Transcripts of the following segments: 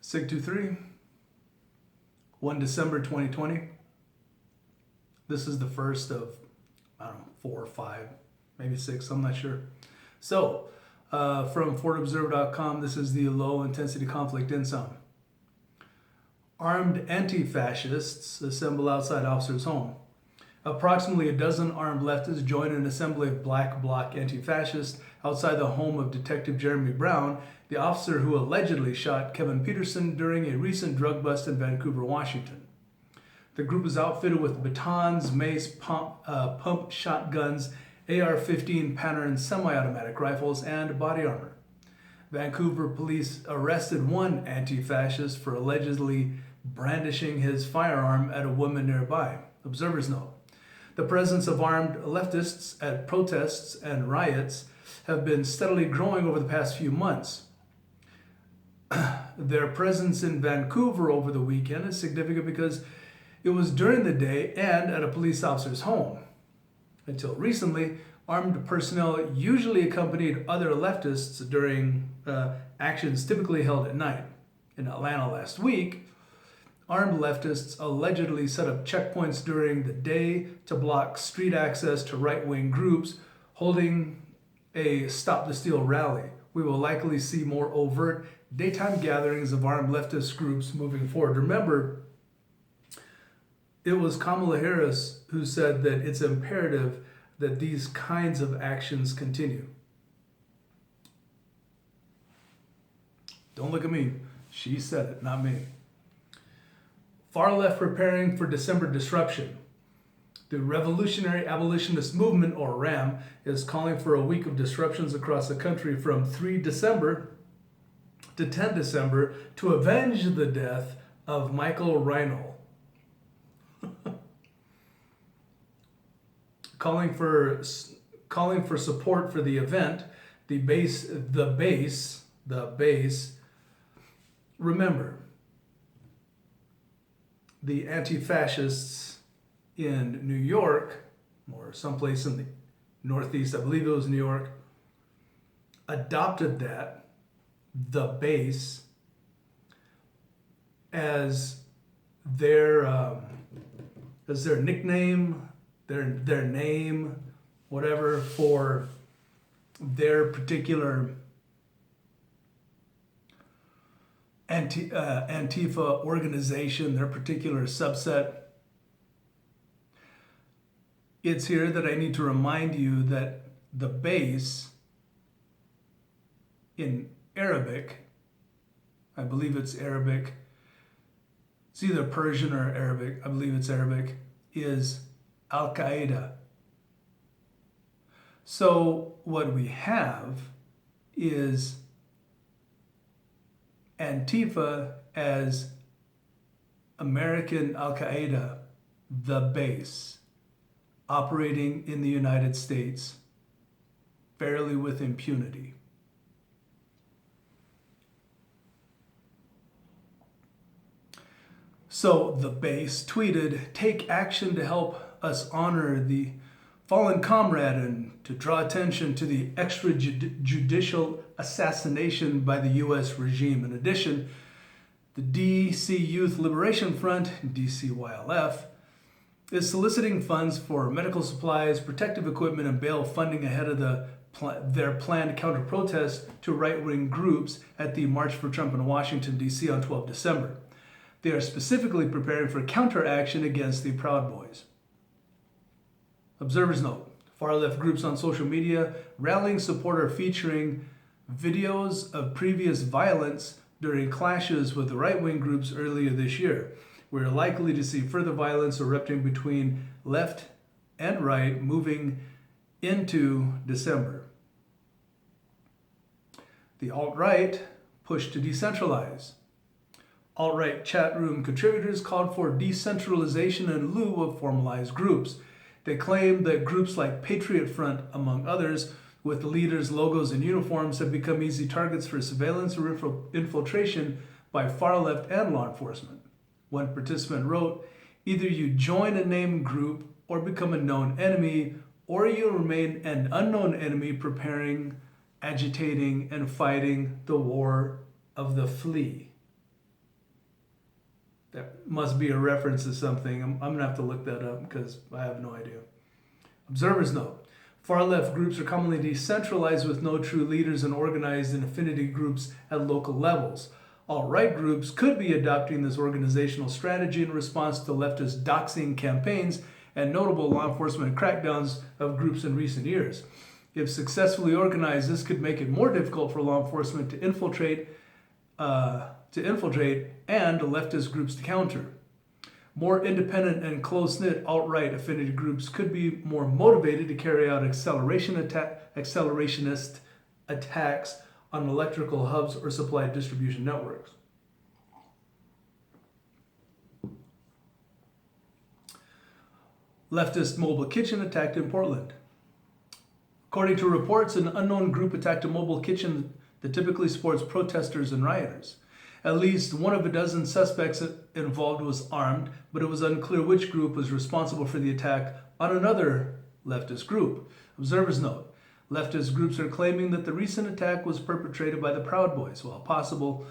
SIG-23, 1 December 2020. This is the first of, 4 or 5, maybe 6, I'm not sure. So, from FortObserver.com, this is the low intensity conflict in sound. Armed anti-fascists assemble outside officer's home. Approximately a dozen armed leftists joined an assembly of black bloc anti-fascists outside the home of Detective Jeremy Brown, the officer who allegedly shot Kevin Peterson during a recent drug bust in Vancouver, Washington. The group is outfitted with batons, mace, pump shotguns, AR-15 pattern semi-automatic rifles, and body armor. Vancouver police arrested one anti-fascist for allegedly brandishing his firearm at a woman nearby. Observers note, the presence of armed leftists at protests and riots have been steadily growing over the past few months. Their presence in Vancouver over the weekend is significant because it was during the day and at a police officer's home. Until recently, armed personnel usually accompanied other leftists during actions typically held at night. In Atlanta last week, armed leftists allegedly set up checkpoints during the day to block street access to right-wing groups holding a Stop the Steal rally. We will likely see more overt daytime gatherings of armed leftist groups moving forward. Remember, it was Kamala Harris who said that it's imperative that these kinds of actions continue. Don't look at me. She said it, not me. Far left preparing for December disruption. The Revolutionary Abolitionist Movement, or RAM, is calling for a week of disruptions across the country from 3 December to 10 December to avenge the death of Michael Reinl. calling for support for the event, the base. Remember, the anti-fascists in New York, or someplace in the Northeast, I believe it was New York, adopted the base, as their nickname, their name, whatever, for their particular Antifa organization, their particular subset. It's here that I need to remind you that the base in Arabic, I believe it's Arabic, it's either Persian or Arabic, I believe it's Arabic, is Al-Qaeda. So what we have is Antifa as American Al-Qaeda, the base, operating in the United States fairly with impunity. So the base tweeted, "Take action to help us honor the fallen comrade and to draw attention to the extrajudicial assassination by the U.S. regime." In addition, the DC Youth Liberation Front, DCYLF, is soliciting funds for medical supplies, protective equipment, and bail funding ahead of their planned counter-protest to right-wing groups at the March for Trump in Washington, D.C. on 12 December. They are specifically preparing for counteraction against the Proud Boys. Observers note, far-left groups on social media rallying support are featuring videos of previous violence during clashes with right-wing groups earlier this year. We're likely to see further violence erupting between left and right moving into December. The alt-right push to decentralize. Alt-right chat room contributors called for decentralization in lieu of formalized groups. They claim that groups like Patriot Front, among others, with leaders' logos and uniforms, have become easy targets for surveillance or infiltration by far-left and law enforcement. One participant wrote, "Either you join a named group or become a known enemy, or you remain an unknown enemy preparing, agitating, and fighting the war of the flea." That must be a reference to something. I'm going to have to look that up because I have no idea. Observers note. Far left groups are commonly decentralized with no true leaders and organized in affinity groups at local levels. Alt-right groups could be adopting this organizational strategy in response to leftist doxing campaigns and notable law enforcement crackdowns of groups in recent years. If successfully organized, this could make it more difficult for law enforcement to infiltrate and leftist groups to counter. More independent and close-knit alt-right affinity groups could be more motivated to carry out accelerationist attacks on electrical hubs or supply distribution networks. Leftist mobile kitchen attacked in Portland. According to reports, an unknown group attacked a mobile kitchen that typically supports protesters and rioters. At least one of a dozen suspects involved was armed, but it was unclear which group was responsible for the attack on another leftist group. Observers note, leftist groups are claiming that the recent attack was perpetrated by the Proud Boys. While possible,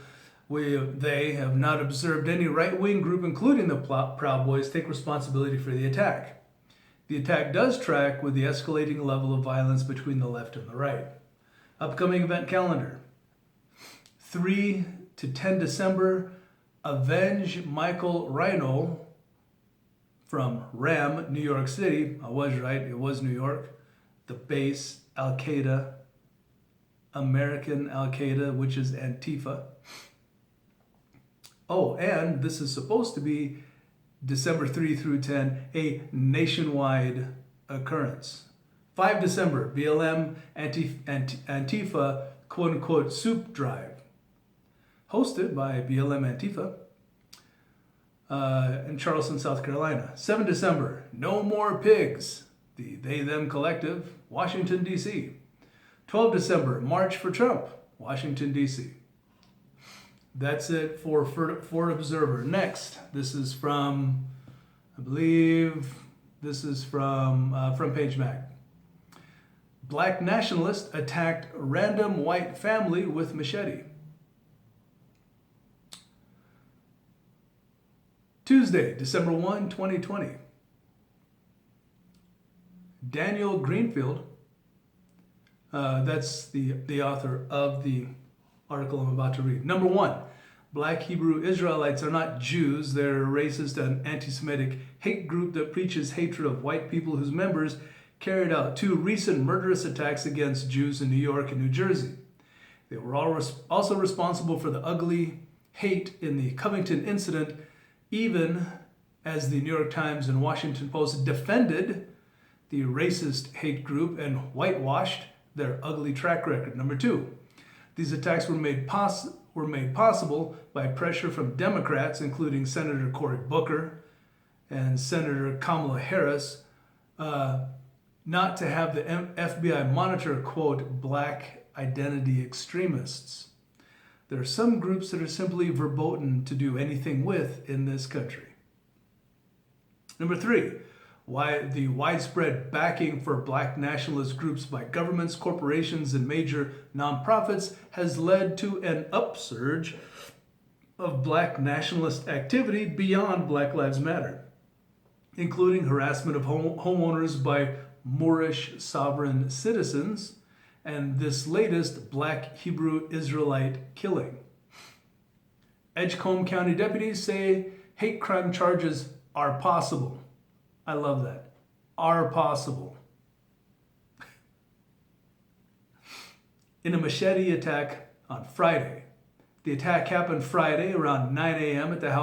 they have not observed any right-wing group, including the Proud Boys, take responsibility for the attack. The attack does track with the escalating level of violence between the left and the right. Upcoming event calendar. 3 to 10 December, Avenge Michael Rhino from RAM, New York City. I was right, it was New York. The base, Al-Qaeda, American Al-Qaeda, which is Antifa. Oh, and this is supposed to be December 3 through 10, a nationwide occurrence. 5 December, BLM Antifa quote-unquote soup drive. Hosted by BLM Antifa in Charleston, South Carolina. 7 December, No More Pigs, the They Them Collective, Washington, D.C. 12 December, March for Trump, Washington, D.C. That's it for Observer. Next, this is from, I believe, this is from Front Page Mag. Black nationalist attacked random white family with machete. Tuesday, December 1, 2020. Daniel Greenfield, that's the author of the article I'm about to read. Number 1, Black Hebrew Israelites are not Jews. They're a racist and anti-Semitic hate group that preaches hatred of white people whose members carried out 2 recent murderous attacks against Jews in New York and New Jersey. They were also responsible for the ugly hate in the Covington incident, even as the New York Times and Washington Post defended the racist hate group and whitewashed their ugly track record. Number 2, these attacks were made possible by pressure from Democrats, including Senator Cory Booker and Senator Kamala Harris, not to have the FBI monitor, quote, black identity extremists. There are some groups that are simply verboten to do anything with in this country. Number 3, why the widespread backing for black nationalist groups by governments, corporations, and major nonprofits has led to an upsurge of black nationalist activity beyond Black Lives Matter, including harassment of homeowners by Moorish sovereign citizens, and this latest Black Hebrew Israelite killing. Edgecombe County deputies say hate crime charges are possible. I love that. Are possible. In a machete attack on Friday. The attack happened Friday around 9 a.m. at a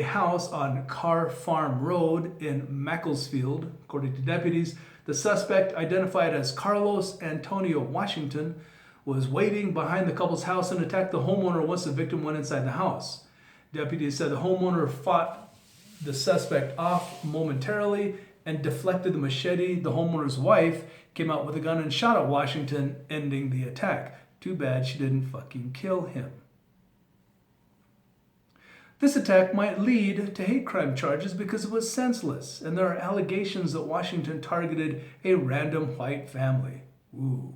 house on Carr Farm Road in Macclesfield. According to deputies, the suspect, identified as Carlos Antonio Washington, was waiting behind the couple's house and attacked the homeowner once the victim went inside the house. Deputies said the homeowner fought the suspect off momentarily and deflected the machete. The homeowner's wife came out with a gun and shot at Washington, ending the attack. Too bad she didn't fucking kill him. This attack might lead to hate crime charges because it was senseless, and there are allegations that Washington targeted a random white family. Ooh.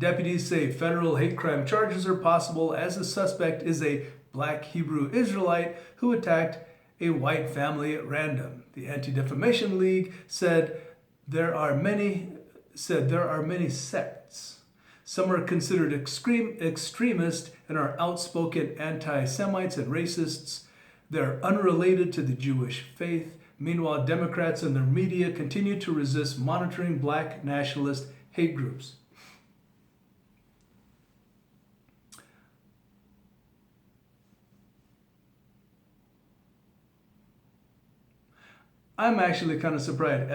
Deputies say federal hate crime charges are possible as the suspect is a black Hebrew Israelite who attacked a white family at random. The Anti-Defamation League said there are many sects. Some are considered extremist and are outspoken anti-Semites and racists. They're unrelated to the Jewish faith. Meanwhile, Democrats and their media continue to resist monitoring black nationalist hate groups. I'm actually kind of surprised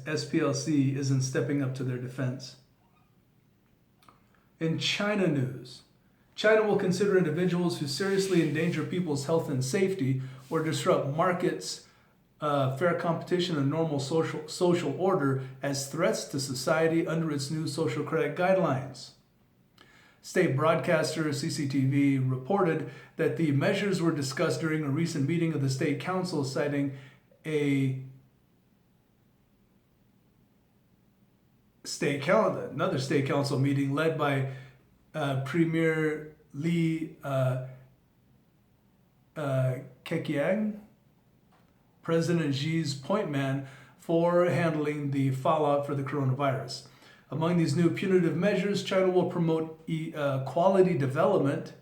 SPLC isn't stepping up to their defense. In China news, China will consider individuals who seriously endanger people's health and safety or disrupt markets, fair competition, and normal social order as threats to society under its new social credit guidelines. State broadcaster CCTV reported that the measures were discussed during a recent meeting of the State Council, citing another state council meeting led by Premier Li Keqiang, President Xi's point man for handling the fallout for the coronavirus. Among these new punitive measures, China will promote quality development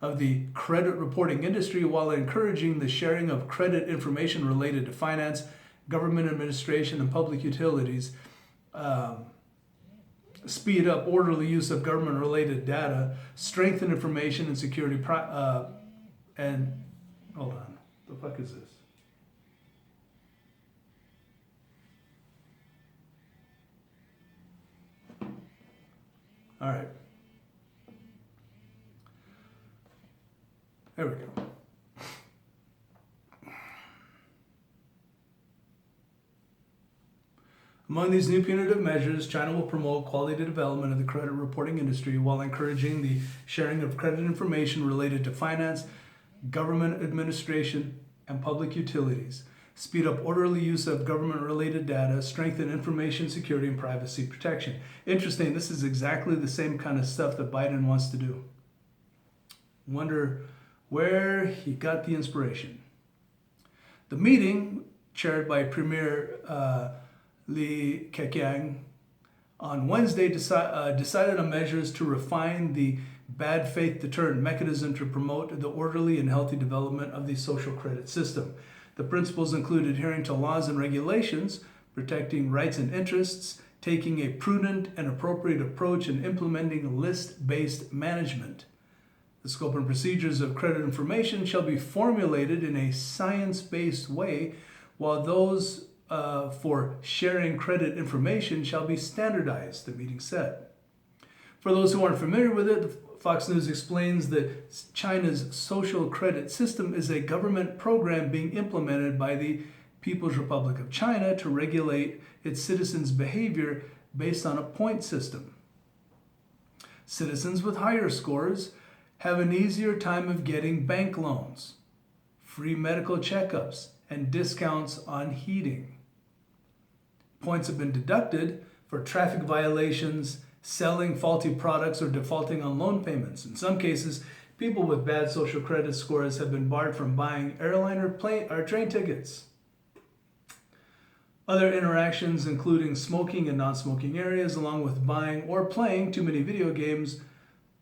of the credit reporting industry while encouraging the sharing of credit information related to finance, government administration, and public utilities. Speed up orderly use of government-related data, strengthen information and security, and hold on, the fuck is this? All right. There we go. Among these new punitive measures, China will promote quality development of the credit reporting industry while encouraging the sharing of credit information related to finance, government administration, and public utilities. Speed up orderly use of government-related data, strengthen information security and privacy protection. Interesting, this is exactly the same kind of stuff that Biden wants to do. Wonder where he got the inspiration. The meeting, chaired by Premier Li Keqiang, on Wednesday decided on measures to refine the bad faith deterrent mechanism to promote the orderly and healthy development of the social credit system. The principles include adhering to laws and regulations, protecting rights and interests, taking a prudent and appropriate approach, and implementing list-based management. The scope and procedures of credit information shall be formulated in a science-based way, while those for sharing credit information shall be standardized, the meeting said. For those who aren't familiar with it, Fox News explains that China's social credit system is a government program being implemented by the People's Republic of China to regulate its citizens' behavior based on a point system. Citizens with higher scores have an easier time of getting bank loans, free medical checkups, and discounts on heating. Points have been deducted for traffic violations, selling faulty products, or defaulting on loan payments. In some cases, people with bad social credit scores have been barred from buying airline or train tickets. Other interactions, including smoking in non-smoking areas, along with buying or playing too many video games,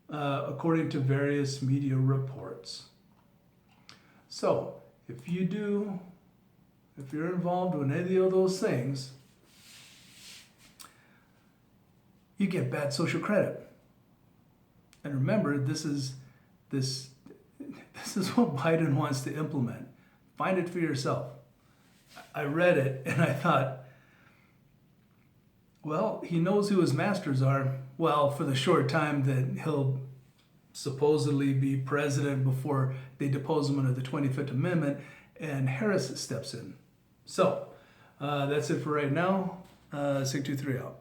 according to various media reports. So, if you're involved with any of those things, you get bad social credit. And remember, this is what Biden wants to implement. Find it for yourself. I read it and I thought, well, he knows who his masters are. Well, for the short time that he'll supposedly be president before they depose him under the 25th Amendment, and Harris steps in. So, that's it for right now. 623 out.